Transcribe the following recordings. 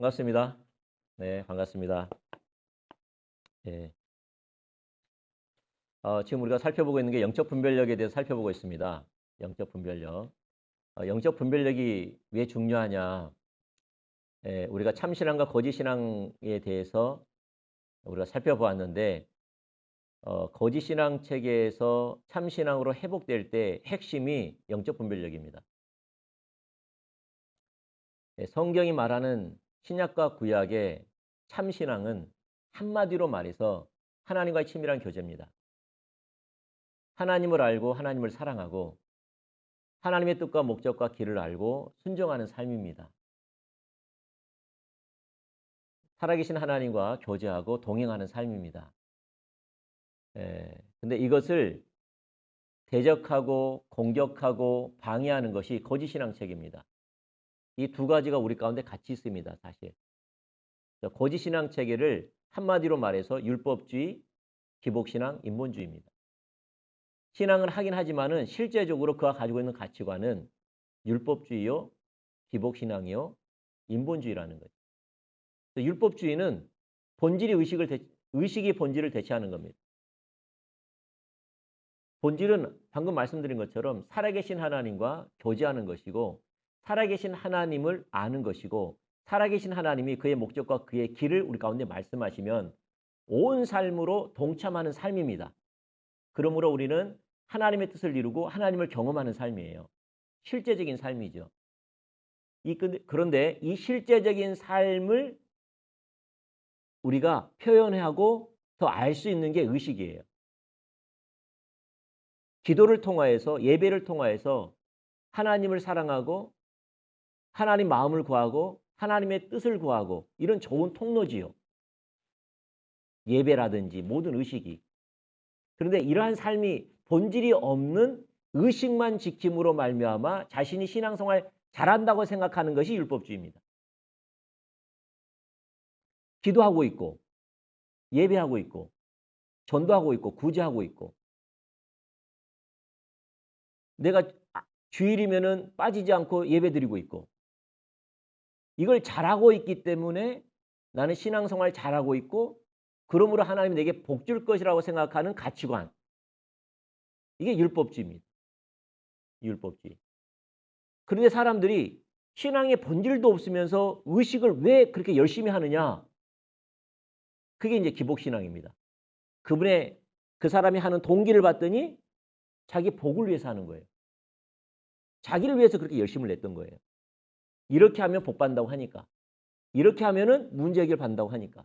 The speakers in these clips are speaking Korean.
반갑습니다. 네, 반갑습니다. 예. 지금 우리가 살펴보고 있는 게 영적 분별력에 대해서 살펴보고 있습니다. 영적 분별력. 영적 분별력이 왜 중요하냐? 예, 우리가 참신앙과 거짓신앙에 대해서 우리가 살펴보았는데, 거짓신앙 체계에서 참신앙으로 회복될 때 핵심이 영적 분별력입니다. 예, 성경이 말하는 신약과 구약의 참신앙은 한마디로 말해서 하나님과의 친밀한 교제입니다. 하나님을 알고 하나님을 사랑하고 하나님의 뜻과 목적과 길을 알고 순종하는 삶입니다. 살아계신 하나님과 교제하고 동행하는 삶입니다. 근데 이것을 대적하고 공격하고 방해하는 것이 거짓신앙책입니다. 이 두 가지가 우리 가운데 같이 있습니다. 사실. 거짓신앙 체계를 한마디로 말해서 율법주의, 기복신앙, 인본주의입니다. 신앙을 하긴 하지만은 실제적으로 그가 가지고 있는 가치관은 율법주의요, 기복신앙이요, 인본주의라는 거죠. 율법주의는 본질이 의식이 본질을 대체하는 겁니다. 본질은 방금 말씀드린 것처럼 살아계신 하나님과 교제하는 것이고 살아계신 하나님을 아는 것이고 살아계신 하나님이 그의 목적과 그의 길을 우리 가운데 말씀하시면 온 삶으로 동참하는 삶입니다. 그러므로 우리는 하나님의 뜻을 이루고 하나님을 경험하는 삶이에요. 실제적인 삶이죠. 그런데 이 실제적인 삶을 우리가 표현하고 더 알 수 있는 게 의식이에요. 기도를 통하여서 예배를 통하여서 하나님을 사랑하고 하나님 마음을 구하고 하나님의 뜻을 구하고 이런 좋은 통로지요. 예배라든지 모든 의식이. 그런데 이러한 삶이 본질이 없는 의식만 지킴으로 말미암아 자신이 신앙생활 잘한다고 생각하는 것이 율법주의입니다. 기도하고 있고 예배하고 있고 전도하고 있고 구제하고 있고 내가 주일이면은 빠지지 않고 예배드리고 있고 이걸 잘하고 있기 때문에 나는 신앙생활 잘하고 있고 그러므로 하나님이 내게 복 줄 것이라고 생각하는 가치관. 이게 율법주의입니다. 율법주의. 그런데 사람들이 신앙의 본질도 없으면서 의식을 왜 그렇게 열심히 하느냐? 그게 이제 기복신앙입니다. 그 사람이 하는 동기를 봤더니 자기 복을 위해서 하는 거예요. 자기를 위해서 그렇게 열심을 냈던 거예요. 이렇게 하면 복 받는다고 하니까. 이렇게 하면은 문제 해결 받는다고 하니까.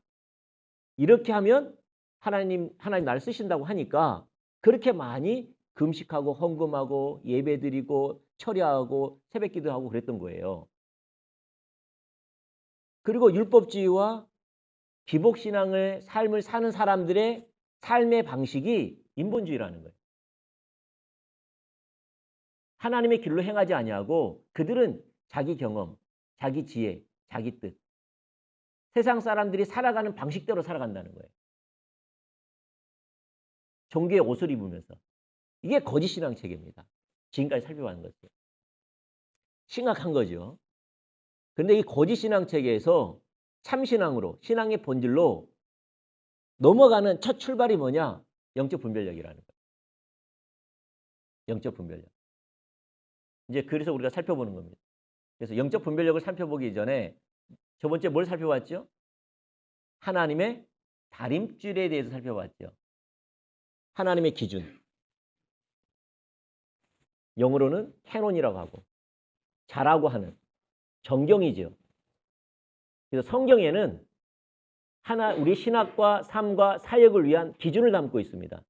이렇게 하면 하나님 나를 쓰신다고 하니까 그렇게 많이 금식하고 헌금하고 예배드리고 철야하고 새벽기도하고 그랬던 거예요. 그리고 율법주의와 기복신앙의 삶을 사는 사람들의 삶의 방식이 인본주의라는 거예요. 하나님의 길로 행하지 아니하고 그들은 자기 경험, 자기 지혜, 자기 뜻, 세상 사람들이 살아가는 방식대로 살아간다는 거예요. 종교의 옷을 입으면서. 이게 거짓신앙 체계입니다. 지금까지 살펴봤는 것이에요. 심각한 거죠. 그런데 이 거짓신앙 체계에서 참신앙으로 신앙의 본질로 넘어가는 첫 출발이 뭐냐? 영적 분별력이라는 거예요. 영적 분별력. 이제 그래서 우리가 살펴보는 겁니다. 그래서 영적 분별력을 살펴보기 전에 첫 번째 뭘 살펴봤죠? 하나님의 다림줄에 대해서 살펴봤죠. 하나님의 기준. 영어로는 캐논이라고 하고 자라고 하는 정경이죠. 그래서 성경에는 우리 신학과 삶과 사역을 위한 기준을 담고 있습니다.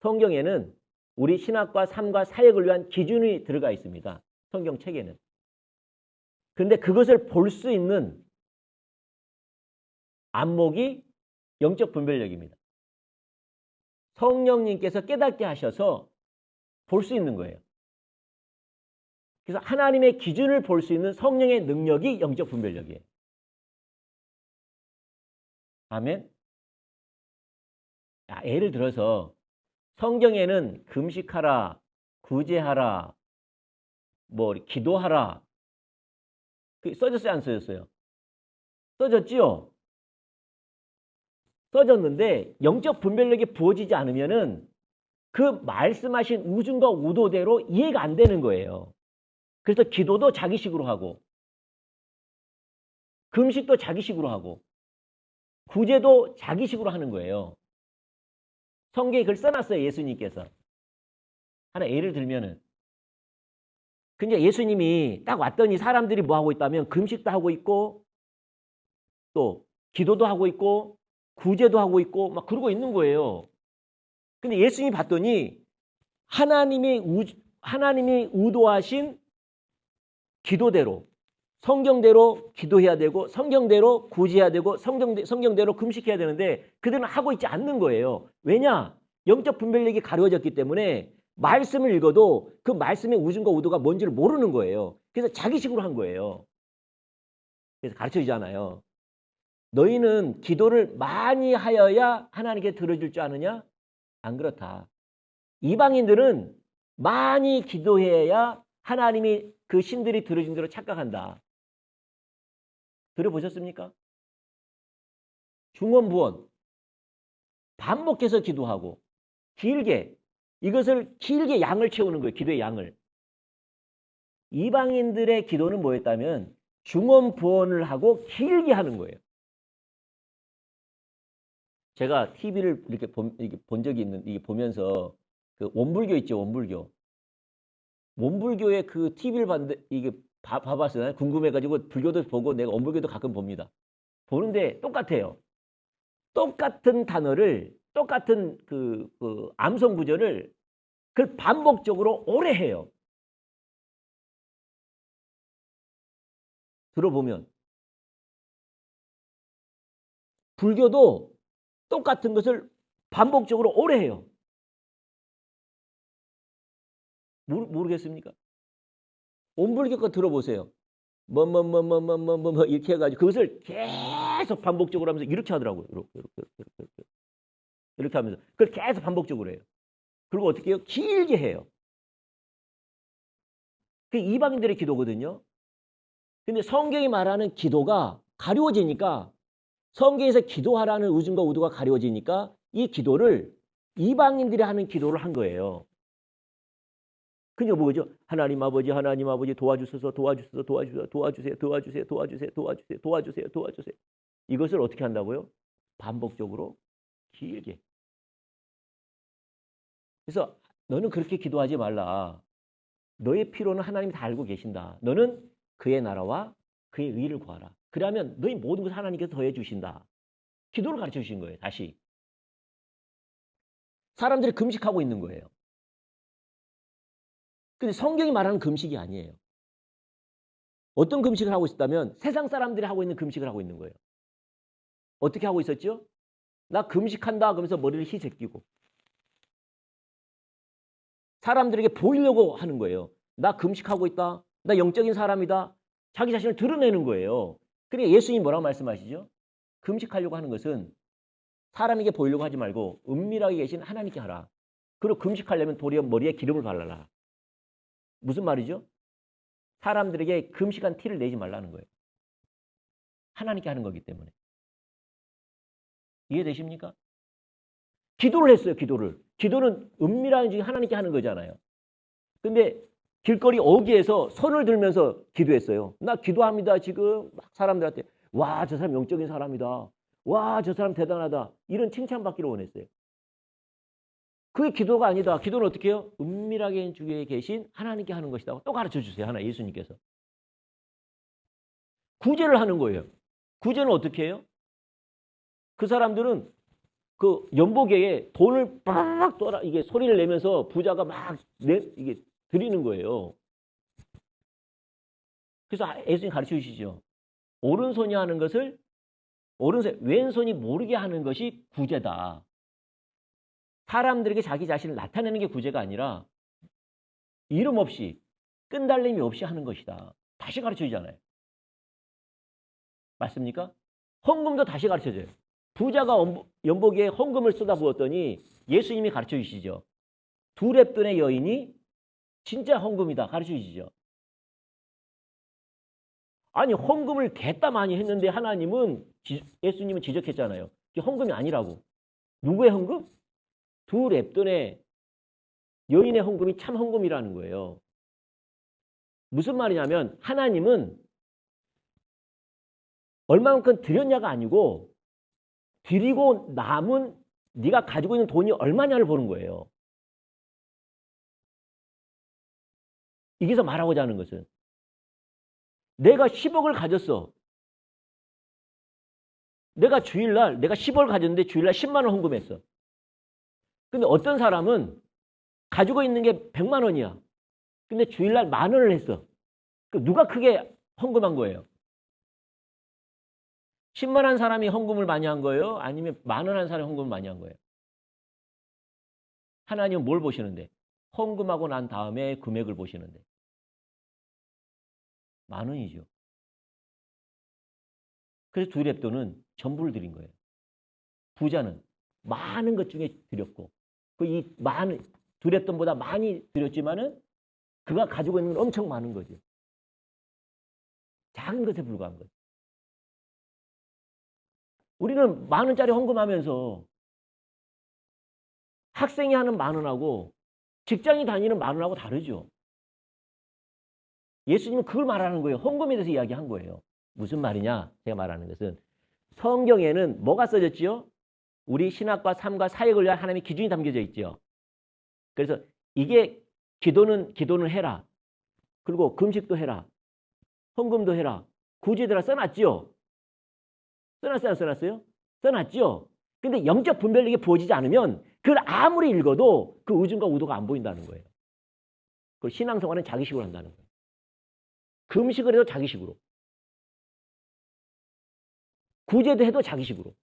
성경에는 우리 신학과 삶과 사역을 위한 기준이 들어가 있습니다. 성경 책에는. 그런데 그것을 볼 수 있는 안목이 영적 분별력입니다. 성령님께서 깨닫게 하셔서 볼 수 있는 거예요. 그래서 하나님의 기준을 볼 수 있는 성령의 능력이 영적 분별력이에요. 아멘. 예를 들어서 성경에는 금식하라, 구제하라, 기도하라 써졌어요, 안 써졌어요? 써졌지요? 써졌는데 영적 분별력이 부어지지 않으면은 그 말씀하신 우중과 우도대로 이해가 안 되는 거예요. 그래서 기도도 자기식으로 하고 금식도 자기식으로 하고 구제도 자기식으로 하는 거예요. 성경에 그걸 써놨어요. 예수님께서. 하나 예를 들면은 근데 예수님이 딱 왔더니 사람들이 뭐 하고 있다면 금식도 하고 있고 또 기도도 하고 있고 구제도 하고 있고 막 그러고 있는 거예요. 근데 예수님이 봤더니 하나님이 의도하신 기도대로 성경대로 기도해야 되고 성경대로 구제해야 되고 성경대로 금식해야 되는데 그들은 하고 있지 않는 거예요. 왜냐? 영적 분별력이 가려졌기 때문에 말씀을 읽어도 그 말씀의 우중과 우도가 뭔지를 모르는 거예요. 그래서 자기식으로 한 거예요. 그래서 가르쳐주잖아요. 너희는 기도를 많이 하여야 하나님께 들어줄 줄 아느냐? 안 그렇다. 이방인들은 많이 기도해야 하나님이 그 신들이 들어준 대로 착각한다. 들어보셨습니까? 중언부언 반복해서 기도하고 길게 이것을 길게 양을 채우는 거예요. 기도의 양을. 이방인들의 기도는 뭐였다면 중언부언을 하고 길게 하는 거예요. 제가 TV를 이렇게 본 적이 있는 이게 보면서 그 원불교 있죠. 원불교. 원불교의 그 TV를 봤는데 이게 봐봤어요. 궁금해가지고 불교도 보고 내가 원불교도 가끔 봅니다. 보는데 똑같아요. 똑같은 단어를 똑같은 그 암송 구절을 그걸 반복적으로 오래 해요. 들어보면 불교도 똑같은 것을 반복적으로 오래 해요. 모르겠습니까? 원불교 거 들어보세요. 뭐 이렇게 해가지고 그것을 계속 반복적으로 하면서 이렇게 하더라고요. 이렇게 하면서 그걸 계속 반복적으로 해요. 그리고 어떻게 해요? 길게 해요. 그게 이방인들의 기도거든요. 근데 성경이 말하는 기도가 가려워지니까 성경에서 기도하라는 우중과 우도가 가려워지니까 이 기도를 이방인들이 하는 기도를 한 거예요. 그게 뭐죠? 하나님 아버지 도와주소서 도와주세요. 이것을 어떻게 한다고요? 반복적으로 길게. 그래서 너는 그렇게 기도하지 말라. 너의 필요는 하나님이 다 알고 계신다. 너는 그의 나라와 그의 의를 구하라. 그러면 너희 모든 것을 하나님께서 더해 주신다. 기도를 가르쳐 주신 거예요. 다시. 사람들이 금식하고 있는 거예요. 근데 성경이 말하는 금식이 아니에요. 어떤 금식을 하고 있었다면 세상 사람들이 하고 있는 금식을 하고 있는 거예요. 어떻게 하고 있었죠? 나 금식한다 그러면서 머리를 희제끼고 사람들에게 보이려고 하는 거예요. 나 금식하고 있다. 나 영적인 사람이다. 자기 자신을 드러내는 거예요. 그러니까 예수님이 뭐라고 말씀하시죠? 금식하려고 하는 것은 사람에게 보이려고 하지 말고 은밀하게 계신 하나님께 하라. 그리고 금식하려면 도리어 머리에 기름을 발라라. 무슨 말이죠? 사람들에게 금식한 티를 내지 말라는 거예요. 하나님께 하는 거기 때문에. 이해되십니까? 기도를 했어요. 기도를. 기도는 은밀한 중에 하나님께 하는 거잖아요. 근데 길거리 어귀에서 손을 들면서 기도했어요. 나 기도합니다. 지금 막 사람들한테 와, 저 사람 영적인 사람이다. 와, 저 사람 대단하다. 이런 칭찬받기를 원했어요. 그게 기도가 아니다. 기도는 어떻게 해요? 은밀하게 주위에 계신 하나님께 하는 것이다. 또 가르쳐 주세요. 하나 예수님께서. 구제를 하는 거예요. 구제는 어떻게 해요? 그 사람들은 그 연보계에 돈을 빡 떠라 이게 소리를 내면서 부자가 막 이게 드리는 거예요. 그래서 예수님 가르쳐 주시죠. 오른손이 하는 것을 왼손이 모르게 하는 것이 구제다. 사람들에게 자기 자신을 나타내는 게 구제가 아니라 이름 없이 끈달림이 없이 하는 것이다. 다시 가르쳐 주잖아요. 맞습니까? 헌금도 다시 가르쳐 줘요. 부자가 연보기에 헌금을 쏟아부었더니 예수님이 가르쳐 주시죠. 두 렙돈의 여인이 진짜 헌금이다 가르쳐 주시죠. 아니 헌금을 됐다 많이 했는데 하나님은 예수님은 지적했잖아요. 이게 헌금이 아니라고. 누구의 헌금? 두 랩돈의 여인의 헌금이 참 헌금이라는 거예요. 무슨 말이냐면 하나님은 얼마만큼 드렸냐가 아니고 드리고 남은 네가 가지고 있는 돈이 얼마냐를 보는 거예요. 여기서 말하고자 하는 것은 내가 10억을 가졌어. 내가 주일날 내가 10억을 가졌는데 주일날 10만 원 헌금했어. 근데 어떤 사람은 가지고 있는 게 100만 원이야. 근데 주일날 10,000원을 했어. 누가 크게 헌금한 거예요? 10만 한 사람이 헌금을 많이 한 거예요? 아니면 10,000원 한 사람이 헌금을 많이 한 거예요? 하나님은 뭘 보시는데? 헌금하고 난 다음에 금액을 보시는데. 10,000원이죠. 그래서 두 랩돈은 전부를 드린 거예요. 부자는 많은 것 중에 드렸고, 이 많은 두 랩돈보다 많이 드렸지만은 그가 가지고 있는 건 엄청 많은 거죠. 작은 것에 불과한 거죠. 우리는 10,000원짜리 헌금하면서 학생이 하는 10,000원하고 직장이 다니는 10,000원하고 다르죠. 예수님은 그걸 말하는 거예요. 헌금에 대해서 이야기한 거예요. 무슨 말이냐? 제가 말하는 것은 성경에는 뭐가 써졌지요? 우리 신학과 삶과 사역을 위한 하나님의 기준이 담겨져 있죠. 그래서 이게 기도는 해라. 그리고 금식도 해라. 헌금도 해라. 구제들아 써놨죠. 써놨어요? 써놨죠. 근데 영적 분별력이 부어지지 않으면 그걸 아무리 읽어도 그 의중과 우도가 안 보인다는 거예요. 그 신앙생활은 자기식으로 한다는 거예요. 금식을 해도 자기식으로. 구제도 해도 자기식으로.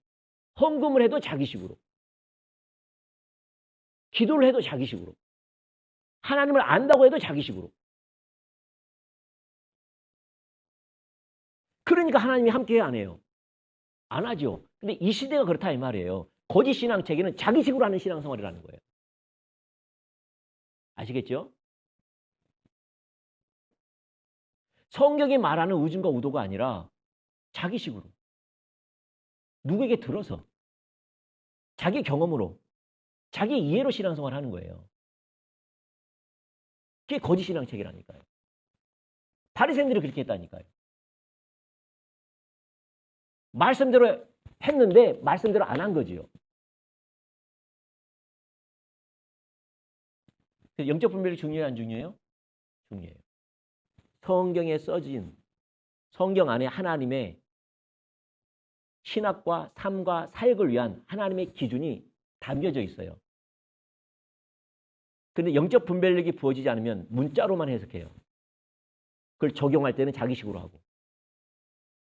헌금을 해도 자기식으로. 기도를 해도 자기식으로. 하나님을 안다고 해도 자기식으로. 그러니까 하나님이 함께해야 안 해요. 안 하죠. 근데 이 시대가 그렇다 이 말이에요. 거짓 신앙 체계는 자기식으로 하는 신앙생활이라는 거예요. 아시겠죠? 성경이 말하는 의중과 우도가 아니라 자기식으로. 누구에게 들어서. 자기 경험으로. 자기 이해로 신앙생활을 하는 거예요. 그게 거짓 신앙 체계라니까요. 바리새인들이 그렇게 했다니까요. 말씀대로 했는데 말씀대로 안 한 거지요. 영적 분별이 중요해요, 안 중요해요? 중요해요. 성경에 써진 성경 안에 하나님의 신학과 삶과 사역을 위한 하나님의 기준이 담겨져 있어요. 그런데 영적 분별력이 부어지지 않으면 문자로만 해석해요. 그걸 적용할 때는 자기식으로 하고.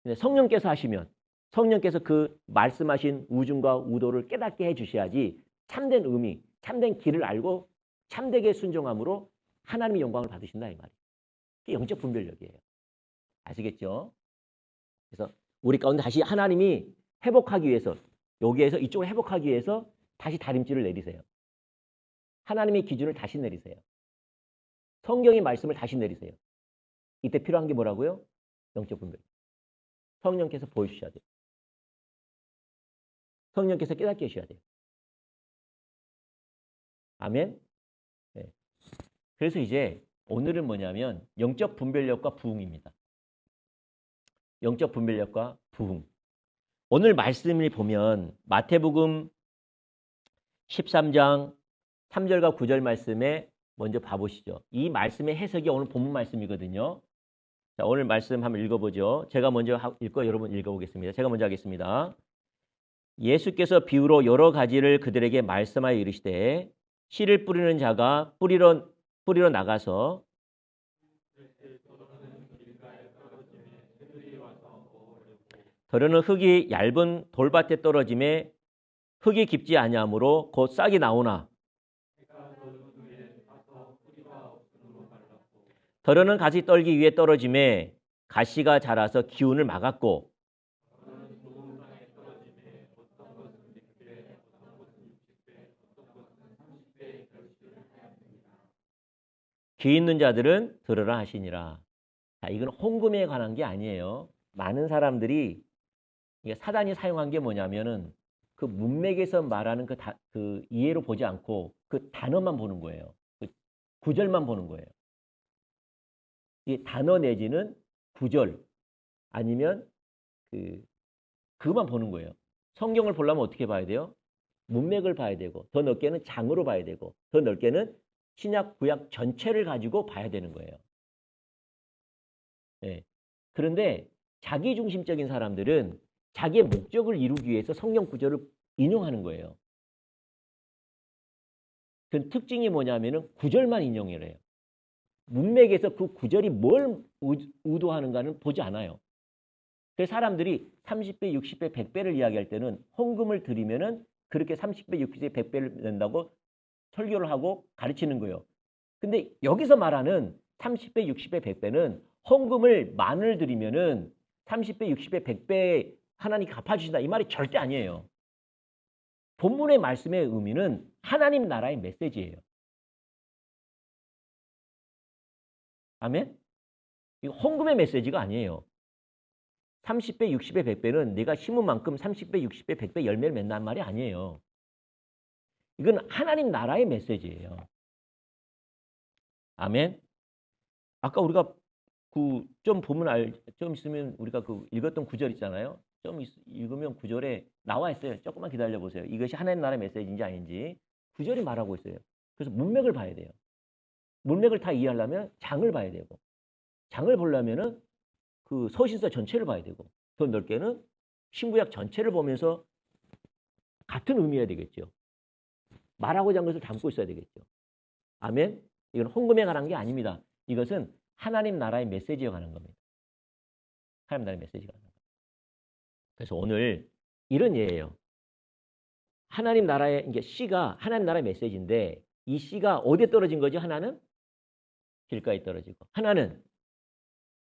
근데 성령께서 하시면 성령께서 그 말씀하신 우중과 우도를 깨닫게 해주셔야지 참된 의미, 참된 길을 알고 참되게 순종함으로 하나님의 영광을 받으신다 이 말이에요. 그게 영적 분별력이에요. 아시겠죠? 그래서 우리 가운데 다시 하나님이 회복하기 위해서 여기에서 이쪽을 회복하기 위해서 다시 다림질을 내리세요. 하나님의 기준을 다시 내리세요. 성경의 말씀을 다시 내리세요. 이때 필요한 게 뭐라고요? 영적 분별. 성령께서 보여주셔야 돼요. 성령께서 깨닫게 해주셔야 돼요. 아멘? 네. 그래서 이제 오늘은 뭐냐면 영적 분별력과 부흥입니다. 영적 분별력과 부흥. 오늘 말씀을 보면 마태복음 13장 3절과 9절 말씀에 먼저 봐보시죠. 이 말씀의 해석이 오늘 본문 말씀이거든요. 자, 오늘 말씀 한번 읽어보죠. 제가 먼저 읽고 여러분 읽어보겠습니다. 제가 먼저 하겠습니다. 예수께서 비유로 여러 가지를 그들에게 말씀하여 이르시되 씨를 뿌리는 자가 뿌리러 나가서 더러는 흙이 얇은 돌밭에 떨어짐에 흙이 깊지 아니하므로 곧 싹이 나오나 더러는 가시 떨기 위해 떨어짐에 가시가 자라서 기운을 막았고 귀 있는 자들은 들으라 하시니라. 자, 이건 헌금에 관한 게 아니에요. 많은 사람들이 이게 사단이 사용한 게 뭐냐면은 그 문맥에서 말하는 그 이해로 보지 않고 그 단어만 보는 거예요. 그 구절만 보는 거예요. 이 단어 내지는 구절 아니면 그만 보는 거예요. 성경을 보려면 어떻게 봐야 돼요? 문맥을 봐야 되고 더 넓게는 장으로 봐야 되고 더 넓게는 신약 구약 전체를 가지고 봐야 되는 거예요. 네. 그런데 자기중심적인 사람들은 자기의 목적을 이루기 위해서 성경 구절을 인용하는 거예요. 그 특징이 뭐냐면은 구절만 인용을 해요. 문맥에서 그 구절이 뭘 의도하는가는 보지 않아요. 그래서 사람들이 30배, 60배, 100배를 이야기할 때는 헌금을 드리면은 그렇게 30배, 60배, 100배를 낸다고 설교를 하고 가르치는 거예요. 근데 여기서 말하는 30배, 60배, 100배는 헌금을 만을 드리면은 30배, 60배, 100배 하나님 갚아주신다. 이 말이 절대 아니에요. 본문의 말씀의 의미는 하나님 나라의 메시지예요. 아멘? 이거 헌금의 메시지가 아니에요. 30배, 60배, 100배는 내가 심은 만큼 30배, 60배, 100배 열매를 맺는 말이 아니에요. 이건 하나님 나라의 메시지예요. 아멘? 아까 우리가 좀 보면 좀 있으면 우리가 읽었던 구절 있잖아요. 좀 읽으면 구절에 나와 있어요. 조금만 기다려 보세요. 이것이 하나님 나라의 메시지인지 아닌지 구절이 말하고 있어요. 그래서 문맥을 봐야 돼요. 문맥을 다 이해하려면 장을 봐야 되고 장을 보려면은 그 서신서 전체를 봐야 되고 더 넓게는 신구약 전체를 보면서 같은 의미여야 되겠죠. 말하고자 하는 것을 담고 있어야 되겠죠. 아멘? 이건 헌금에 관한 게 아닙니다. 이것은 하나님 나라의 메시지에 관한 겁니다. 하나님 나라의 메시지가 관한 겁니다. 그래서 오늘 이런 예예요. 하나님 나라의 이게 씨가 하나님 나라의 메시지인데 이 씨가 어디에 떨어진 거죠? 하나는 길가에 떨어지고 하나는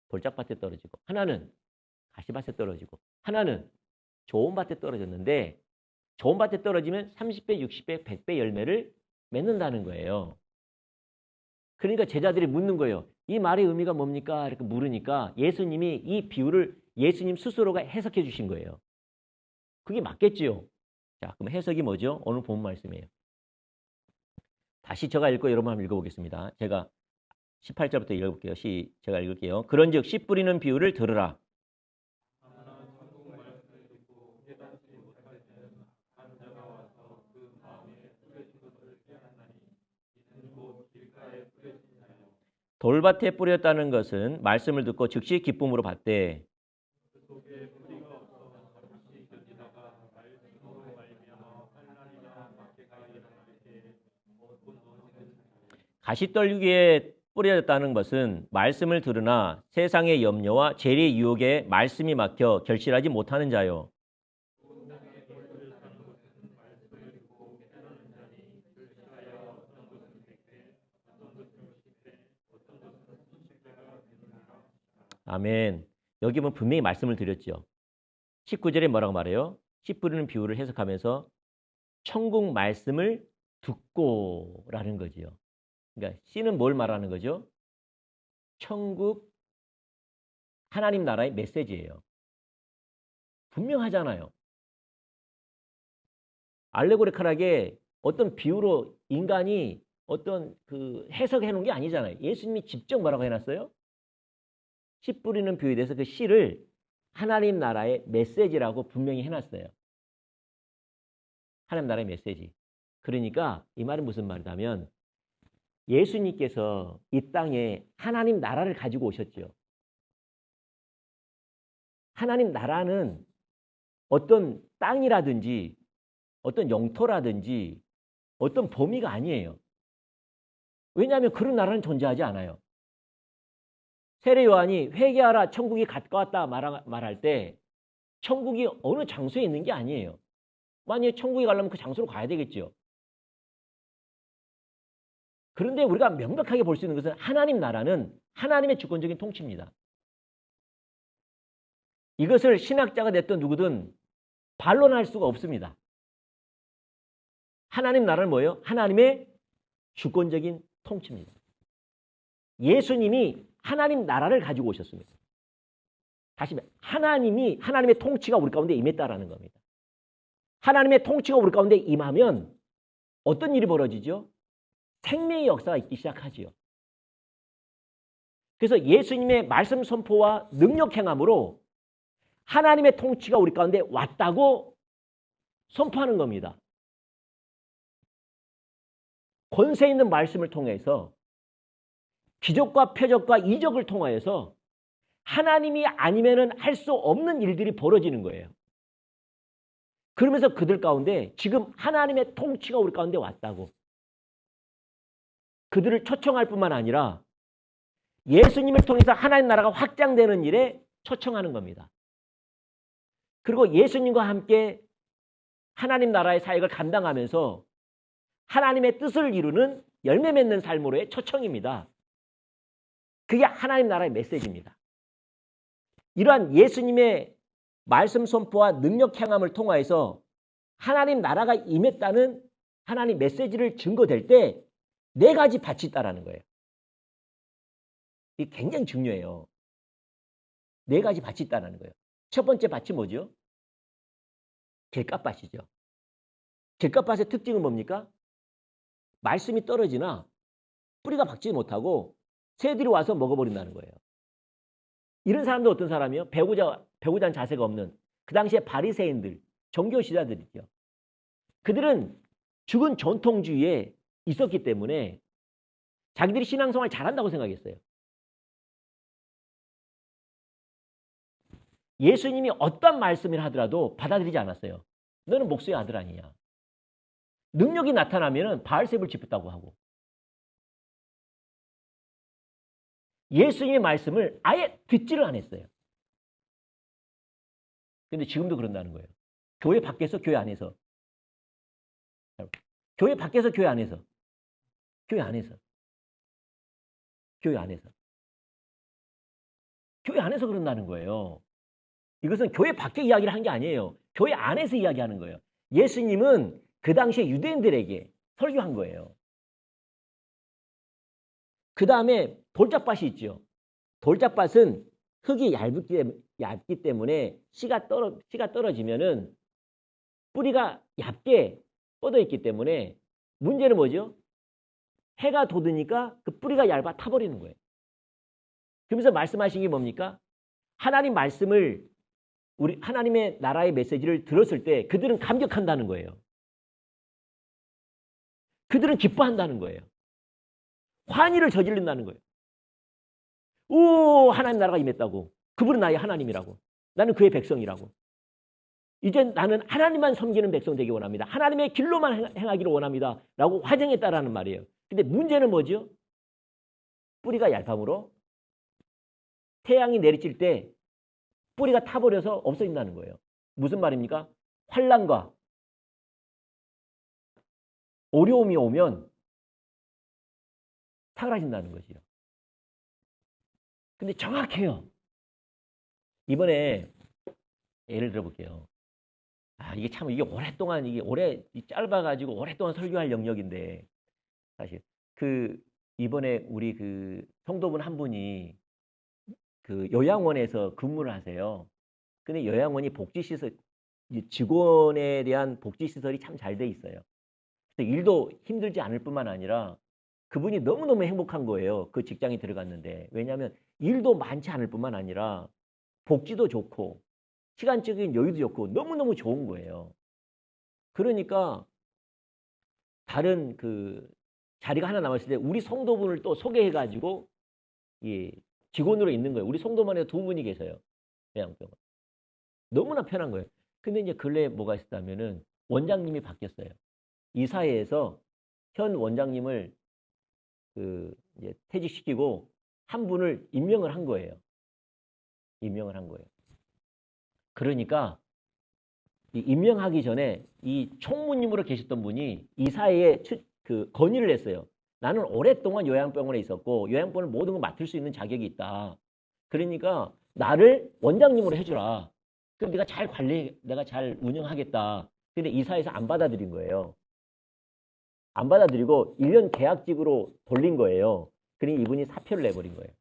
돌짝밭에 떨어지고 하나는 가시밭에 떨어지고 하나는 좋은 밭에 떨어졌는데 좋은 밭에 떨어지면 30배, 60배, 100배 열매를 맺는다는 거예요. 그러니까 제자들이 묻는 거예요. 이 말의 의미가 뭡니까? 이렇게 물으니까 예수님이 이 비유를 예수님 스스로가 해석해 주신 거예요. 그게 맞겠지요? 자, 그럼 해석이 뭐죠? 오늘 본 말씀이에요. 다시 제가 읽고 여러분 한번 읽어보겠습니다. 제가 18절부터 읽어볼게요. 제가 읽을게요. 그런즉 씨 뿌리는 비유를 들으라. 돌밭에 뿌렸다는 것은 말씀을 듣고 즉시 기쁨으로 받되 가시떨기에 뿌려졌다는 것은 말씀을 들으나 세상의 염려와 재리의 유혹에 말씀이 막혀 결실하지 못하는 자요. 아멘. 여기 보면 분명히 말씀을 드렸죠. 19절에 뭐라고 말해요? 씨 뿌리는 비유를 해석하면서 천국 말씀을 듣고라는 거지요. 그러니까 씨는 뭘 말하는 거죠? 천국 하나님 나라의 메시지예요. 분명하잖아요. 알레고리컬하게 어떤 비유로 인간이 어떤 해석해 놓은 게 아니잖아요. 예수님이 직접 뭐라고 해놨어요? 씨 뿌리는 비유에 대해서 그 씨를 하나님 나라의 메시지라고 분명히 해놨어요. 하나님 나라의 메시지. 그러니까 이 말은 무슨 말이냐면 예수님께서 이 땅에 하나님 나라를 가지고 오셨죠. 하나님 나라는 어떤 땅이라든지 어떤 영토라든지 어떤 범위가 아니에요. 왜냐하면 그런 나라는 존재하지 않아요. 세례 요한이 회개하라 천국이 가까웠다 말할 때 천국이 어느 장소에 있는 게 아니에요. 만약에 천국에 가려면 그 장소로 가야 되겠죠. 그런데 우리가 명백하게 볼 수 있는 것은 하나님 나라는 하나님의 주권적인 통치입니다. 이것을 신학자가 됐던 누구든 반론할 수가 없습니다. 하나님 나라는 뭐예요? 하나님의 주권적인 통치입니다. 예수님이 하나님 나라를 가지고 오셨습니다. 다시 하나님의 통치가 우리 가운데 임했다라는 겁니다. 하나님의 통치가 우리 가운데 임하면 어떤 일이 벌어지죠? 생명의 역사가 있기 시작하지요. 그래서 예수님의 말씀 선포와 능력 행함으로 하나님의 통치가 우리 가운데 왔다고 선포하는 겁니다. 권세 있는 말씀을 통해서 기적과 표적과 이적을 통하여서 하나님이 아니면은 할 수 없는 일들이 벌어지는 거예요. 그러면서 그들 가운데 지금 하나님의 통치가 우리 가운데 왔다고. 그들을 초청할 뿐만 아니라 예수님을 통해서 하나님 나라가 확장되는 일에 초청하는 겁니다. 그리고 예수님과 함께 하나님 나라의 사역을 감당하면서 하나님의 뜻을 이루는 열매 맺는 삶으로의 초청입니다. 그게 하나님 나라의 메시지입니다. 이러한 예수님의 말씀 선포와 능력 행함을 통하여서 하나님 나라가 임했다는 하나님 메시지를 증거될 때 네 가지 밭이 있다라는 거예요. 이게 굉장히 중요해요. 네 가지 밭이 있다는 거예요. 첫 번째 밭이 뭐죠? 길갓밭이죠. 길갓밭의 특징은 뭡니까? 말씀이 떨어지나 뿌리가 박지 못하고 새들이 와서 먹어버린다는 거예요. 이런 사람도 어떤 사람이요? 배우자는 자세가 없는 그 당시에 바리새인들, 종교 지도자들이죠. 그들은 죽은 전통주의에 있었기 때문에 자기들이 신앙생활 잘한다고 생각했어요. 예수님이 어떤 말씀을 하더라도 받아들이지 않았어요. 너는 목수의 아들 아니냐. 능력이 나타나면 바알세불 짚었다고 하고. 예수님의 말씀을 아예 듣지를 않았어요. 근데 지금도 그런다는 거예요. 교회 밖에서 교회 안에서. 교회 밖에서 교회 안에서. 교회 안에서. 교회 안에서. 교회 안에서 그런다는 거예요. 이것은 교회 밖에 이야기를 한 게 아니에요. 교회 안에서 이야기하는 거예요. 예수님은 그 당시에 유대인들에게 설교한 거예요. 그 다음에 돌짝밭이 있죠. 돌짝밭은 흙이 얇기 때문에 씨가 떨어지면은 뿌리가 얇게 뻗어 있기 때문에 문제는 뭐죠? 해가 돋으니까 그 뿌리가 얇아 타버리는 거예요. 그러면서 말씀하신 게 뭡니까? 하나님 말씀을 우리 하나님의 나라의 메시지를 들었을 때 그들은 감격한다는 거예요. 그들은 기뻐한다는 거예요. 환희를 저지른다는 거예요. 오, 하나님 나라가 임했다고. 그분은 나의 하나님이라고. 나는 그의 백성이라고. 이제 나는 하나님만 섬기는 백성 되기 원합니다. 하나님의 길로만 행하기를 원합니다. 라고 화정했다라는 말이에요. 근데 문제는 뭐죠? 뿌리가 얇함으로 태양이 내리칠 때 뿌리가 타버려서 없어진다는 거예요. 무슨 말입니까? 환난과 어려움이 오면 사라진다는 거지요. 근데 정확해요. 이번에 예를 들어볼게요. 이게 참 이게 오랫동안 짧아가지고 오랫동안 설교할 영역인데 사실 이번에 우리 성도분 한 분이 요양원에서 근무를 하세요. 근데 요양원이 복지시설 직원에 대한 복지시설이 참 잘 돼 있어요. 그래서 일도 힘들지 않을 뿐만 아니라 그분이 너무너무 행복한 거예요. 그 직장에 들어갔는데. 왜냐하면 일도 많지 않을 뿐만 아니라 복지도 좋고 시간적인 여유도 좋고 너무너무 좋은 거예요. 그러니까 다른 자리가 하나 남았을 때 우리 성도분을 또 소개해가지고 직원으로 있는 거예요. 우리 성도만 해도 2분이 계세요. 요양병원. 너무나 편한 거예요. 근데 이제 근래에 뭐가 있었다면은 원장님이 바뀌었어요. 이사회에서 현 원장님을 이제 퇴직시키고 한 분을 임명을 한 거예요. 임명을 한 거예요. 그러니까 이 임명하기 전에 이 총무님으로 계셨던 분이 이사회에 건의를 했어요. 나는 오랫동안 요양병원에 있었고 요양병원을 모든 걸 맡을 수 있는 자격이 있다. 그러니까 나를 원장님으로 해주라. 그럼 내가 잘 내가 잘 운영하겠다. 근데 이사회에서 안 받아들인 거예요. 안 받아들이고 1년 계약직으로 돌린 거예요. 그러니 이분이 사표를 내버린 거예요.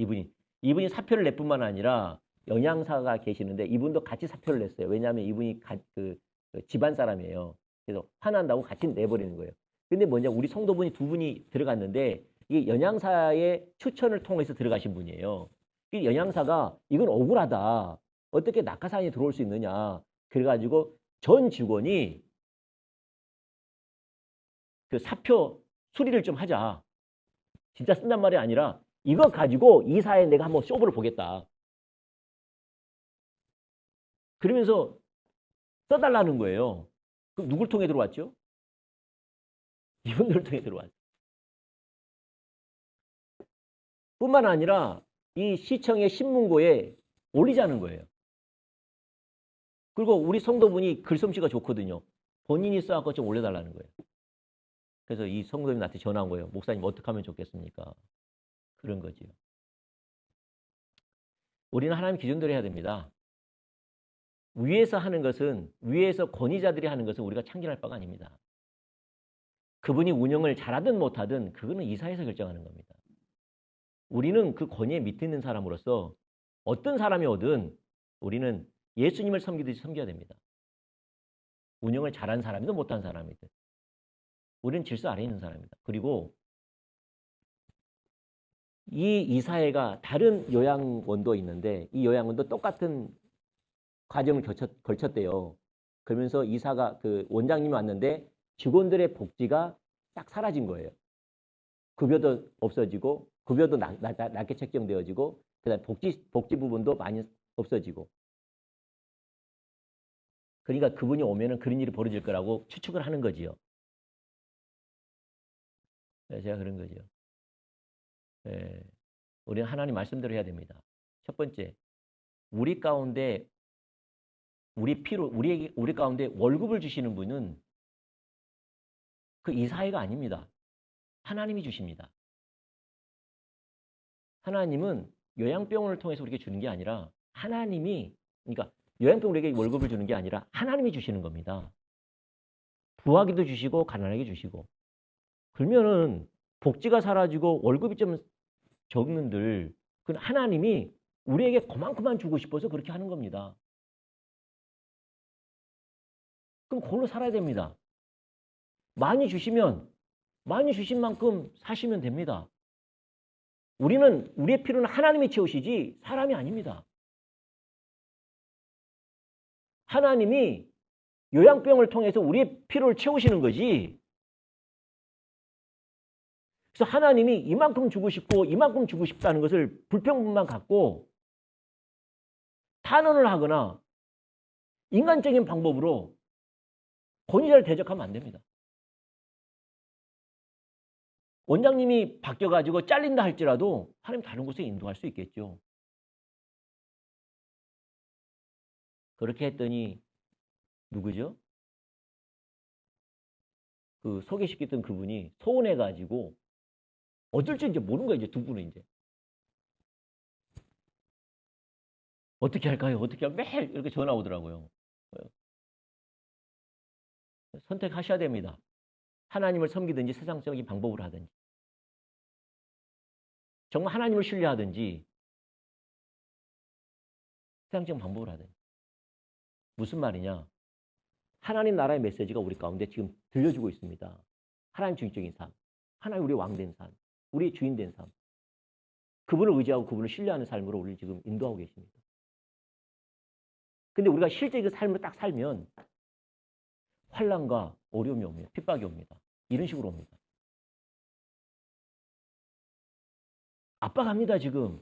이분이 사표를 낼 뿐만 아니라 영양사가 계시는데 이분도 같이 사표를 냈어요. 왜냐하면 이분이 그 집안 사람이에요. 그래서 화난다고 같이 내버리는 거예요. 근데 뭐냐, 우리 성도분이 두 분이 들어갔는데 이게 연양사의 추천을 통해서 들어가신 분이에요. 이 연양사가 이건 억울하다, 어떻게 낙하산이 들어올 수 있느냐, 그래가지고 전 직원이 그 사표 수리를 좀 하자, 진짜 쓴단 말이 아니라 이거 가지고 이사에 내가 한번 쇼부를 보겠다, 그러면서 써달라는 거예요. 그럼 누굴 통해 들어왔죠? 이분들을 통해 들어왔죠. 뿐만 아니라 이 시청의 신문고에 올리자는 거예요. 그리고 우리 성도분이 글솜씨가 좋거든요. 본인이 써갖고 좀 올려달라는 거예요. 그래서 이 성도님 나한테 전화 온 거예요. 목사님 어떻게 하면 좋겠습니까? 그런 거지요. 우리는 하나님 기준대로 해야 됩니다. 위에서 하는 것은, 위에서 권위자들이 하는 것은 우리가 참견할 바가 아닙니다. 그분이 운영을 잘하든 못하든 그거는 이사에서 결정하는 겁니다. 우리는 그 권위에 밑에 있는 사람으로서 어떤 사람이 오든 우리는 예수님을 섬기듯이 섬겨야 됩니다. 운영을 잘한 사람이든 못한 사람이든 우리는 질서 아래에 있는 사람입니다. 그리고 이 이사회가 다른 요양원도 있는데 이 요양원도 똑같은 과정을 걸쳤대요. 그러면서 이사가 그 원장님이 왔는데 직원들의 복지가 딱 사라진 거예요. 급여도 없어지고, 급여도 낮게 책정되어지고, 그다음에 복지 부분도 많이 없어지고. 그러니까 그분이 오면은 그런 일이 벌어질 거라고 추측을 하는 거지요. 네, 제가 그런 거죠. 네, 우리는 하나님 말씀대로 해야 됩니다. 첫 번째, 우리 가운데 우리 가운데 월급을 주시는 분은 그 이사회가 아닙니다. 하나님이 주십니다. 하나님은 요양병원을 통해서 우리에게 주는 게 아니라 그러니까 요양병 우리에게 월급을 주는 게 아니라 하나님이 주시는 겁니다. 부하기도 주시고 가난하게 주시고. 그러면은 복지가 사라지고 월급이 좀 적는들, 그건 하나님이 우리에게 그만큼만 주고 싶어서 그렇게 하는 겁니다. 그럼 그걸로 살아야 됩니다. 많이 주신 만큼 사시면 됩니다. 우리의 필요는 하나님이 채우시지 사람이 아닙니다. 하나님이 요양병을 통해서 우리의 필요를 채우시는 거지. 그래서 하나님이 이만큼 주고 싶고 이만큼 주고 싶다는 것을 불평분만 갖고 탄원을 하거나 인간적인 방법으로 권위자를 대적하면 안 됩니다. 원장님이 바뀌어가지고 잘린다 할지라도 하나님 다른 곳에 인도할 수 있겠죠. 그렇게 했더니 누구죠? 그 소개시켰던 그분이 서운해가지고 어쩔 줄 이제 모르는 거예요. 이제 두 분은 이제 어떻게 할까요? 어떻게 할까요? 매일 이렇게 전화 오더라고요. 선택하셔야 됩니다. 하나님을 섬기든지 세상적인 방법으로 하든지, 정말 하나님을 신뢰하든지 세상적인 방법으로 하든지. 무슨 말이냐? 하나님 나라의 메시지가 우리 가운데 지금 들려주고 있습니다. 하나님 중심적인 삶, 하나님 우리 왕된 삶, 우리의 주인된 삶, 그분을 의지하고 그분을 신뢰하는 삶으로 우리를 지금 인도하고 계십니다. 근데 우리가 실제 그 삶을 딱 살면 환난과 어려움이 옵니다. 핍박이 옵니다. 이런 식으로 옵니다. 압박합니다. 지금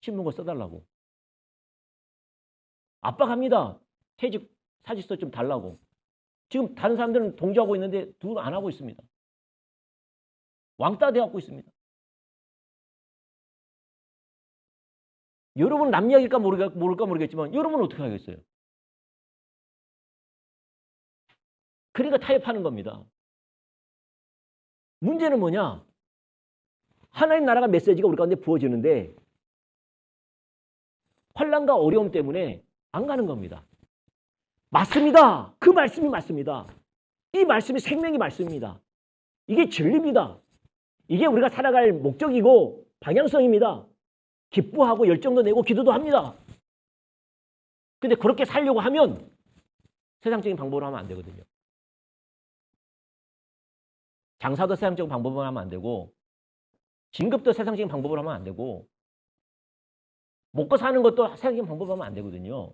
신문고 써달라고. 압박합니다. 퇴직 사직서 좀 달라고. 지금 다른 사람들은 동조하고 있는데 두 분 안 하고 있습니다. 왕따 되어갖고 있습니다. 여러분 남 이야기일까 모를까 모르겠지만 여러분은 어떻게 하겠어요? 그러니까 타협하는 겁니다. 문제는 뭐냐? 하나님 나라가 메시지가 우리 가운데 부어지는데 환난과 어려움 때문에 안 가는 겁니다. 맞습니다. 그 말씀이 맞습니다. 이 말씀이 생명의 말씀입니다. 이게 진리입니다. 이게 우리가 살아갈 목적이고 방향성입니다. 기뻐하고 열정도 내고 기도도 합니다. 근데 그렇게 살려고 하면 세상적인 방법으로 하면 안 되거든요. 장사도 세상적인 방법으로 하면 안 되고 진급도 세상적인 방법으로 하면 안 되고 먹고 사는 것도 세상적인 방법으로 하면 안 되거든요.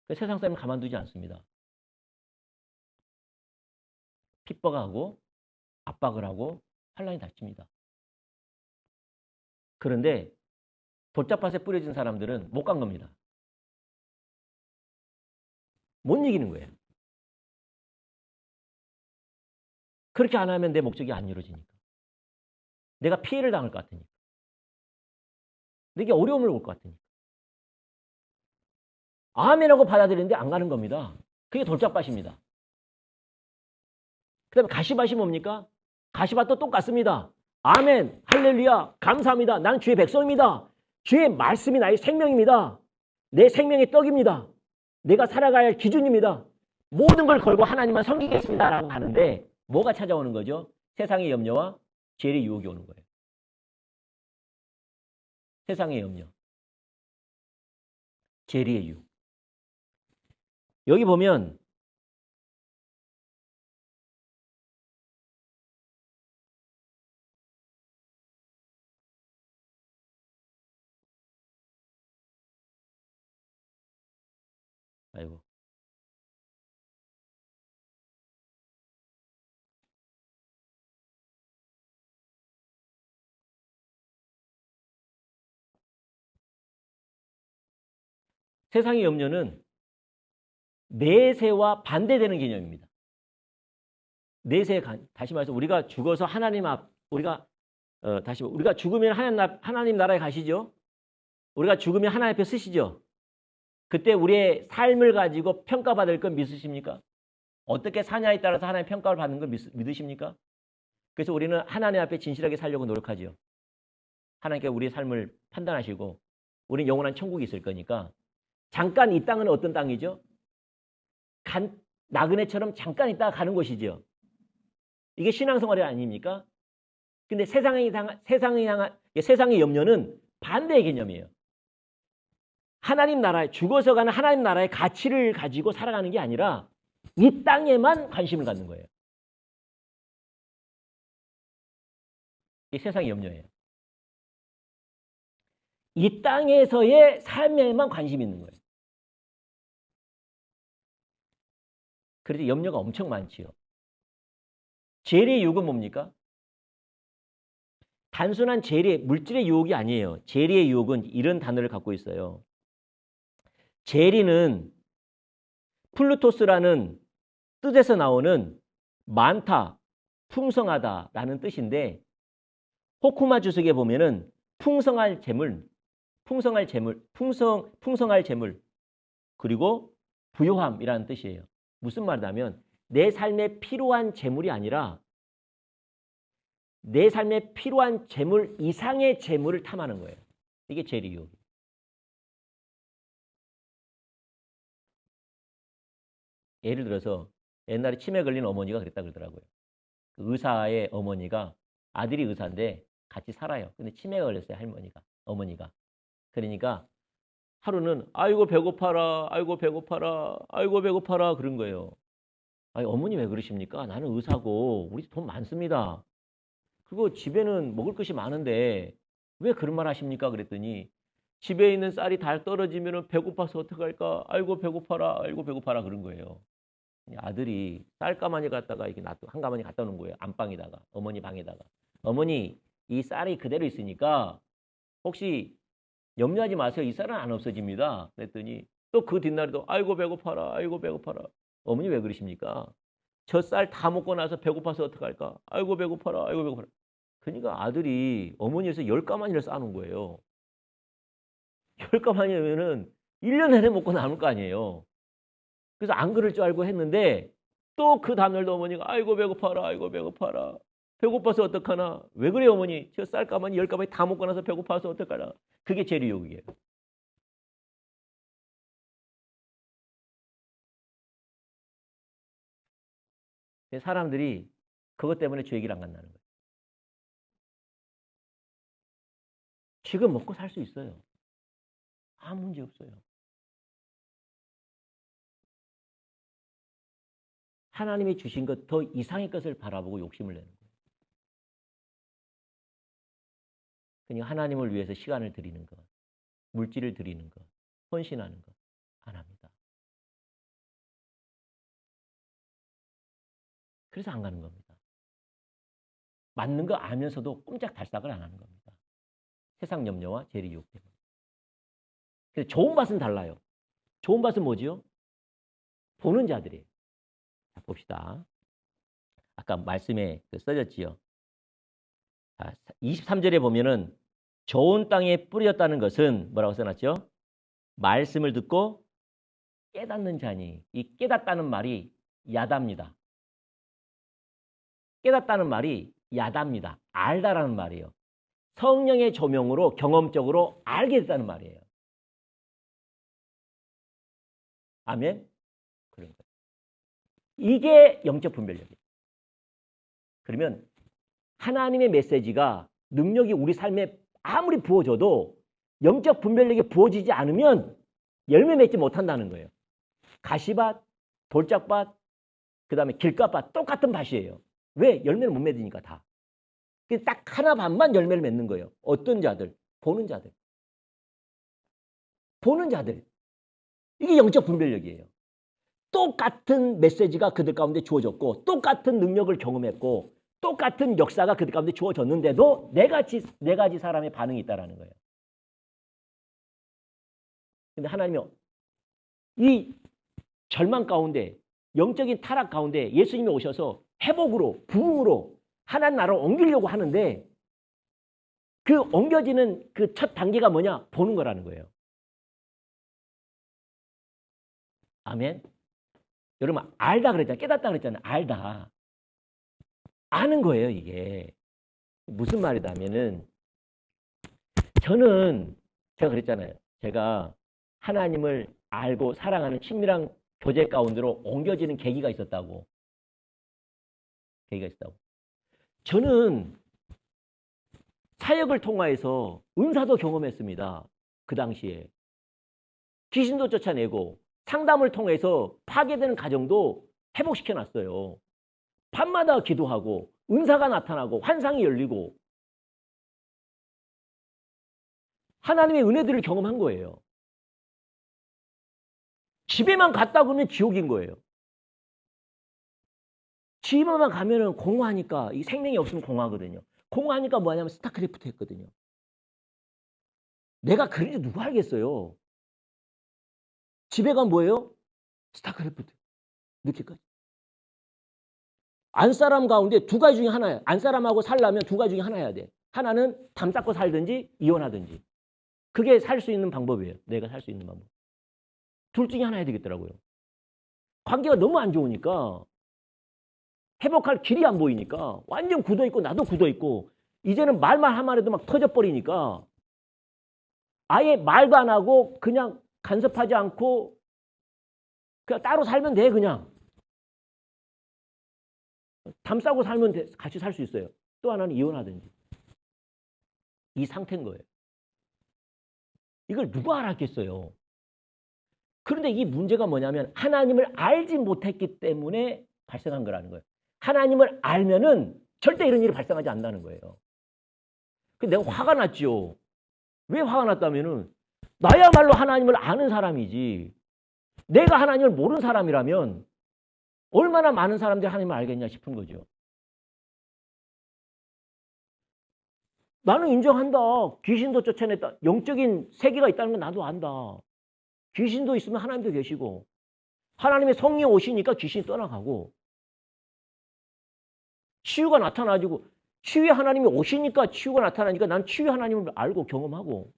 세상 사람은 가만두지 않습니다. 핍박하고 압박을 하고 환란이 닥칩니다. 그런데 돌짝밭에 뿌려진 사람들은 못 간 겁니다. 못 이기는 거예요. 그렇게 안 하면 내 목적이 안 이루어지니까. 내가 피해를 당할 것 같으니까. 내게 어려움을 올 것 같으니까. 아멘하고 받아들이는데 안 가는 겁니다. 그게 돌짝밭입니다. 그 다음에 가시밭이 뭡니까? 가시밭도 똑같습니다. 아멘, 할렐루야, 감사합니다. 나는 주의 백성입니다. 주의 말씀이 나의 생명입니다. 내 생명의 떡입니다. 내가 살아가야 할 기준입니다. 모든 걸 걸고 하나님만 섬기겠습니다. 라고 하는데 뭐가 찾아오는 거죠? 세상의 염려와 죄의 유혹이 오는 거예요. 세상의 염려, 죄의 유혹. 여기 보면 아이고. 세상의 염려는 내세와 반대되는 개념입니다. 내세, 다시 말해서 우리가 죽어서 하나님 앞, 우리가 죽으면 하나님 나라에 가시죠. 우리가 죽으면 하나님 앞에 서시죠. 그때 우리의 삶을 가지고 평가받을 건 믿으십니까? 어떻게 사냐에 따라서 하나님 평가를 받는 걸 믿으십니까? 그래서 우리는 하나님 앞에 진실하게 살려고 노력하죠. 하나님께서 우리의 삶을 판단하시고 우리는 영원한 천국이 있을 거니까 잠깐 이 땅은 어떤 땅이죠? 나그네처럼 잠깐 있다가 가는 곳이죠. 이게 신앙생활이 아닙니까? 근데 세상의 염려는 반대의 개념이에요. 하나님 나라에 죽어서 가는 하나님 나라의 가치를 가지고 살아가는 게 아니라 이 땅에만 관심을 갖는 거예요. 이게 세상의 염려예요. 이 땅에서의 삶에만 관심이 있는 거예요. 그래서 염려가 엄청 많지요. 재리의 유혹은 뭡니까? 단순한 물질의 유혹이 아니에요. 재리의 유혹은 이런 단어를 갖고 있어요. 재리는 플루토스라는 뜻에서 나오는 많다, 풍성하다라는 뜻인데 호쿠마 주석에 보면은 풍성할 재물, 그리고 부요함이라는 뜻이에요. 무슨 말이냐면 내 삶에 필요한 재물이 아니라 내 삶에 필요한 재물 이상의 재물을 탐하는 거예요. 이게 재리 유혹이에요. 예를 들어서 옛날에 치매 걸린 어머니가 그랬다 그러더라고요. 그 의사의 어머니가 아들이 의사인데 같이 살아요. 근데 치매가 걸렸어요. 어머니가. 그러니까 하루는 아이고 배고파라, 아이고 배고파라, 아이고 배고파라 그런 거예요. 아니 어머니 왜 그러십니까? 나는 의사고 우리 돈 많습니다. 그리고 집에는 먹을 것이 많은데 왜 그런 말 하십니까? 그랬더니 집에 있는 쌀이 다 떨어지면 배고파서 어떡할까? 아이고 배고파라, 아이고 배고파라 그런 거예요. 아들이 쌀가마니 갖다가 이렇게 한 가마니 갖다 놓은 거예요. 안방에다가 어머니 방에다가. 어머니 이 쌀이 그대로 있으니까 혹시 염려하지 마세요. 이 쌀은 안 없어집니다. 그랬더니 또 그 뒷날에도 아이고 배고파라, 아이고 배고파라. 어머니 왜 그러십니까? 저 쌀 다 먹고 나서 배고파서 어떡할까? 아이고 배고파라, 아이고 배고파라. 그러니까 아들이 어머니에서 10가마니를 쌓아놓은 거예요. 10가마니면은 1년 내내 먹고 남을 거 아니에요. 그래서 안 그럴 줄 알고 했는데 또 그 다음날도 어머니가 아이고 배고파라, 아이고 배고파라. 배고파서 어떡하나? 왜 그래요 어머니? 저 쌀가마니 10가마니 다 먹고 나서 배고파서 어떡하나? 그게 재리욕이에요. 사람들이 그것 때문에 죄 얘기를 안 간다는 거예요. 지금 먹고 살 수 있어요. 아무 문제 없어요. 하나님이 주신 것 더 이상의 것을 바라보고 욕심을 내는 거예요. 그러니까 하나님을 위해서 시간을 드리는 것, 물질을 드리는 것, 헌신하는 것 안 합니다. 그래서 안 가는 겁니다. 맞는 거 알면서도 꼼짝달싹을 안 하는 겁니다. 세상 염려와 재리 유혹 때문에. 그래서 좋은 밭은 달라요. 좋은 밭은 뭐지요? 보는 자들이에요. 자, 봅시다. 아까 말씀에 써졌지요. 23절에 보면은 좋은 땅에 뿌렸다는 것은 뭐라고 써놨죠? 말씀을 듣고 깨닫는 자니. 이 깨닫다는 말이 야답니다. 깨닫다는 말이 야답니다. 알다라는 말이에요. 성령의 조명으로 경험적으로 알게 됐다는 말이에요. 아멘? 그런 거예요. 이게 영적 분별력이에요. 그러면 하나님의 메시지가 능력이 우리 삶에 아무리 부어져도 영적 분별력이 부어지지 않으면 열매 맺지 못한다는 거예요. 가시밭, 돌짝밭, 그 다음에 길가밭 똑같은 밭이에요. 왜? 열매를 못 맺으니까 다. 딱 하나 반만 열매를 맺는 거예요. 어떤 자들? 보는 자들. 보는 자들. 이게 영적 분별력이에요. 똑같은 메시지가 그들 가운데 주어졌고 똑같은 능력을 경험했고 똑같은 역사가 그들 가운데 주어졌는데도 네 가지 사람의 반응이 있다는 거예요. 근데 하나님이 이 절망 가운데 영적인 타락 가운데 예수님이 오셔서 회복으로 부흥으로 하나님 나라로 옮기려고 하는데 그 옮겨지는 그 첫 단계가 뭐냐? 보는 거라는 거예요. 아멘. 여러분 알다 그랬잖아요. 깨닫다 그랬잖아요. 알다. 아는 거예요, 이게. 무슨 말이다 하면은 제가 그랬잖아요. 제가 하나님을 알고 사랑하는 친밀한 교제 가운데로 옮겨지는 계기가 있었다고. 저는 사역을 통하여서 은사도 경험했습니다. 그 당시에. 귀신도 쫓아내고 상담을 통해서 파괴되는 가정도 회복시켜놨어요. 밤마다 기도하고 은사가 나타나고 환상이 열리고 하나님의 은혜들을 경험한 거예요. 집에만 갔다 그러면 지옥인 거예요. 집에만 가면은 공허하니까 이 생명이 없으면 공허하거든요. 공허하니까 뭐냐면 스타크래프트 했거든요. 내가 그런지 누가 알겠어요. 집에 가면 뭐예요? 스타크래프트. 늦게까지. 안사람 가운데 두 가지 중에 하나야. 안사람하고 살려면 두 가지 중에 하나 해야 돼. 하나는 담 쌓고 살든지 이혼하든지. 그게 살 수 있는 방법이에요. 내가 살 수 있는 방법. 둘 중에 하나 해야 되겠더라고요. 관계가 너무 안 좋으니까 회복할 길이 안 보이니까 완전 굳어있고 나도 굳어있고 이제는 말만 하면 해도 막 터져버리니까 아예 말도 안 하고 그냥 간섭하지 않고 그냥 따로 살면 돼 그냥. 담 싸고 살면 돼. 같이 살 수 있어요. 또 하나는 이혼하든지. 이 상태인 거예요. 이걸 누가 알았겠어요. 그런데 이 문제가 뭐냐면 하나님을 알지 못했기 때문에 발생한 거라는 거예요. 하나님을 알면은 절대 이런 일이 발생하지 않는다는 거예요. 근데 내가 화가 났지요. 왜 화가 났다면은 나야말로 하나님을 아는 사람이지. 내가 하나님을 모르는 사람이라면 얼마나 많은 사람들이 하나님을 알겠냐 싶은 거죠. 나는 인정한다. 귀신도 쫓아냈다. 영적인 세계가 있다는 건 나도 안다. 귀신도 있으면 하나님도 계시고 하나님의 성령이 오시니까 귀신이 떠나가고 치유가 나타나지고 치유의 하나님이 오시니까 치유가 나타나니까 난 치유의 하나님을 알고 경험하고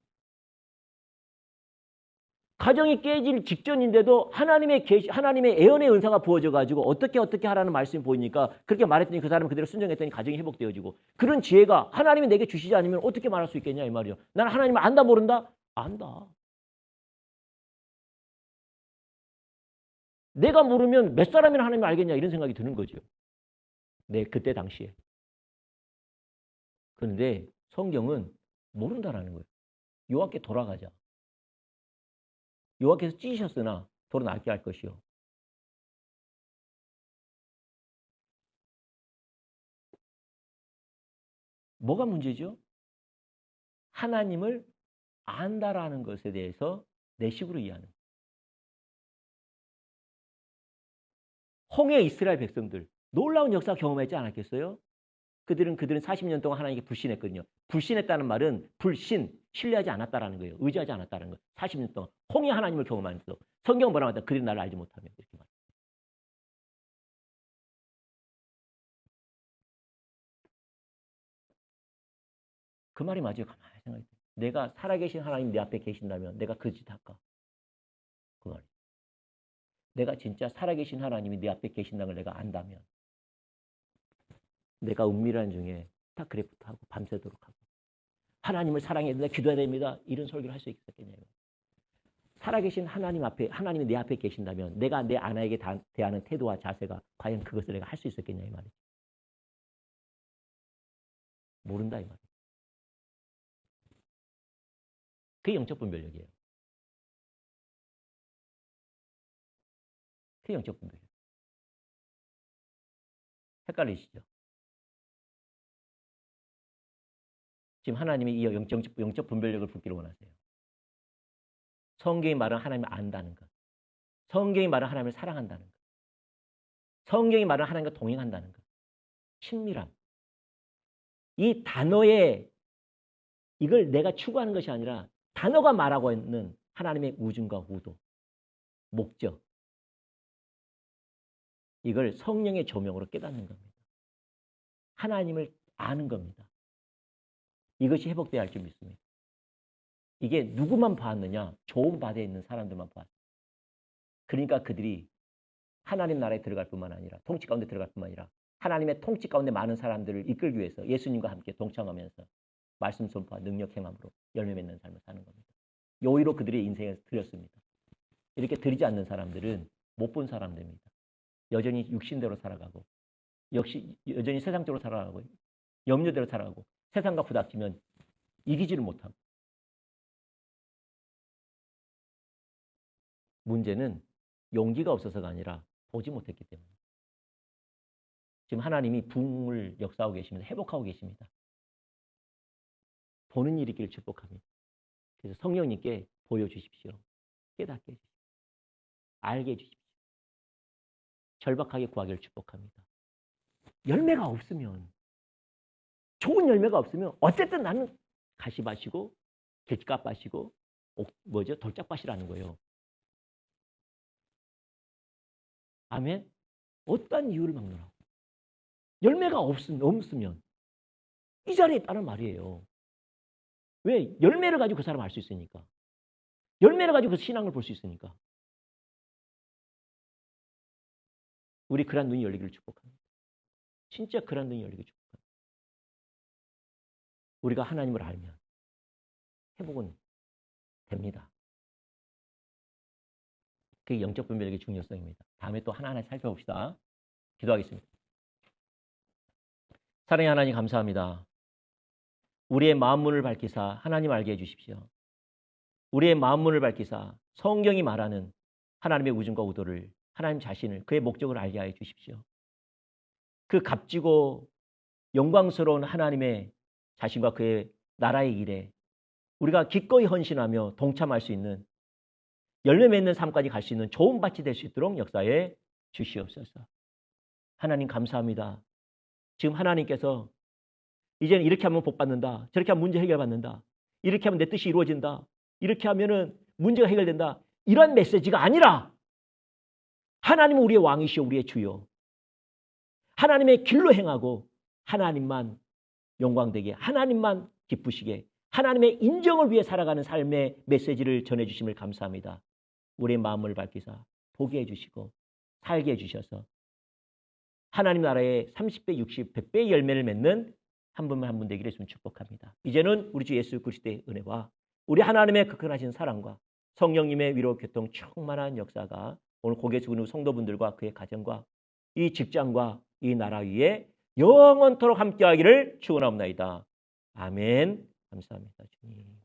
가정이 깨질 직전인데도 하나님의 애언의 은사가 부어져 가지고 어떻게 하라는 말씀이 보이니까 그렇게 말했더니 그 사람은 그대로 순종했더니 가정이 회복되어지고 그런 지혜가 하나님이 내게 주시지 않으면 어떻게 말할 수 있겠냐 이 말이죠. 나는 하나님을 안다 모른다? 안다. 내가 모르면 몇 사람이나 하나님을 알겠냐 이런 생각이 드는 거죠. 네, 그때 당시에. 그런데 성경은 모른다라는 거예요. 여호와께 돌아가자. 여호와께서 찢으셨으나 도로 낫게 할 것이요. 뭐가 문제죠? 하나님을 안다라는 것에 대해서 내 식으로 이해하는. 홍해 이스라엘 백성들 놀라운 역사 경험하지 않았겠어요? 그들은 40년 동안 하나님께 불신했거든요. 불신했다는 말은 신뢰하지 않았다라는 거예요. 의지하지 않았다는 거예요. 40년 동안 홍해 하나님을 경험하면서 성경 뭐라고 하다 그들이 나를 알지 못하며 이렇게 말해요. 그 말이 맞아요. 가만히 생각해. 내가 살아계신 하나님 내 앞에 계신다면 내가 그 짓 할까? 그 말이에요. 내가 진짜 살아계신 하나님이 내 앞에 계신다는 걸 내가 안다면 내가 은밀한 중에 스타크래프트 하고 밤새도록 하고 하나님을 사랑해야 된다, 기도해야 됩니다. 이런 설교를 할 수 있겠냐고요. 살아계신 하나님 앞에, 하나님이 내 앞에 계신다면 내가 내 아내에게 대하는 태도와 자세가 과연 그것을 내가 할 수 있었겠냐 이 말이죠. 모른다 이 말이에요. 그게 영적 분별력이에요. 그게 영적 분별력. 헷갈리시죠? 지금 하나님이 이 영적 분별력을 붙기를 원하세요. 성경이 말하는 하나님을 안다는 것. 성경이 말하는 하나님을 사랑한다는 것. 성경이 말하는 하나님과 동행한다는 것. 친밀함. 이 단어에 이걸 내가 추구하는 것이 아니라 단어가 말하고 있는 하나님의 우중과 우도, 목적. 이걸 성령의 조명으로 깨닫는 겁니다. 하나님을 아는 겁니다. 이것이 회복돼야 할 줄 믿습니다. 이게 누구만 봤느냐? 좋은 바다에 있는 사람들만 봤어요. 그러니까 그들이 하나님 나라에 들어갈 뿐만 아니라 통치 가운데 들어갈 뿐만 아니라 하나님의 통치 가운데 많은 사람들을 이끌기 위해서 예수님과 함께 동참하면서 말씀 선포와 능력 행함으로 열매 맺는 삶을 사는 겁니다. 요의로 그들의 인생에서 드렸습니다. 이렇게 드리지 않는 사람들은 못 본 사람들입니다. 여전히 육신대로 살아가고 역시 여전히 세상적으로 살아가고 염려대로 살아가고 세상과 부닥치면 이기지를 못하고 문제는 용기가 없어서가 아니라 보지 못했기 때문에 지금 하나님이 부흥을 역사하고 계십니다. 회복하고 계십니다. 보는 일이 있기를 축복합니다. 그래서 성령님께 보여주십시오. 깨닫게 해주십시오. 알게 해주십시오. 절박하게 구하기를 축복합니다. 열매가 없으면 좋은 열매가 없으면 어쨌든 나는 가시밭이고 길가밭이고 돌짝밭이라는 거예요. 아멘? 어떠한 이유를 막론하고 열매가 없으면 이 자리에 있다는 말이에요. 왜? 열매를 가지고 그 사람을 알 수 있으니까. 열매를 가지고 그 신앙을 볼 수 있으니까. 우리 그런 눈이 열리기를 축복합니다. 진짜 그런 눈이 열리기를 축복합니다. 우리가 하나님을 알면 회복은 됩니다. 그게 영적 분별력의 중요성입니다. 다음에 또 하나하나 살펴봅시다. 기도하겠습니다. 사랑의 하나님 감사합니다. 우리의 마음문을 밝히사 하나님 알게 해주십시오. 우리의 마음문을 밝히사 성경이 말하는 하나님의 우중과 우도를 하나님 자신을 그의 목적을 알게 하여 주십시오. 그 값지고 영광스러운 하나님의 자신과 그의 나라의 일에 우리가 기꺼이 헌신하며 동참할 수 있는 열매 맺는 삶까지 갈 수 있는 좋은 밭이 될 수 있도록 역사해 주시옵소서. 하나님 감사합니다. 지금 하나님께서 이제는 이렇게 하면 복 받는다. 저렇게 하면 문제 해결받는다. 이렇게 하면 내 뜻이 이루어진다. 이렇게 하면은 문제가 해결된다. 이런 메시지가 아니라 하나님은 우리의 왕이시오 우리의 주요. 하나님의 길로 행하고 하나님만 영광되게 하나님만 기쁘시게 하나님의 인정을 위해 살아가는 삶의 메시지를 전해주심을 감사합니다. 우리의 마음을 밝히사 보게 해주시고 살게 해주셔서 하나님 나라의 30배, 60, 100배의 열매를 맺는 한 분만 한 분 되기를 예수님 축복합니다. 이제는 우리 주 예수 그리스도의 은혜와 우리 하나님의 극한하신 사랑과 성령님의 위로 교통 충만한 역사가 오늘 고개 숙이는 성도분들과 그의 가정과 이 직장과 이 나라 위에 영원토록 함께하기를 축원하옵나이다. 아멘. 감사합니다, 주님.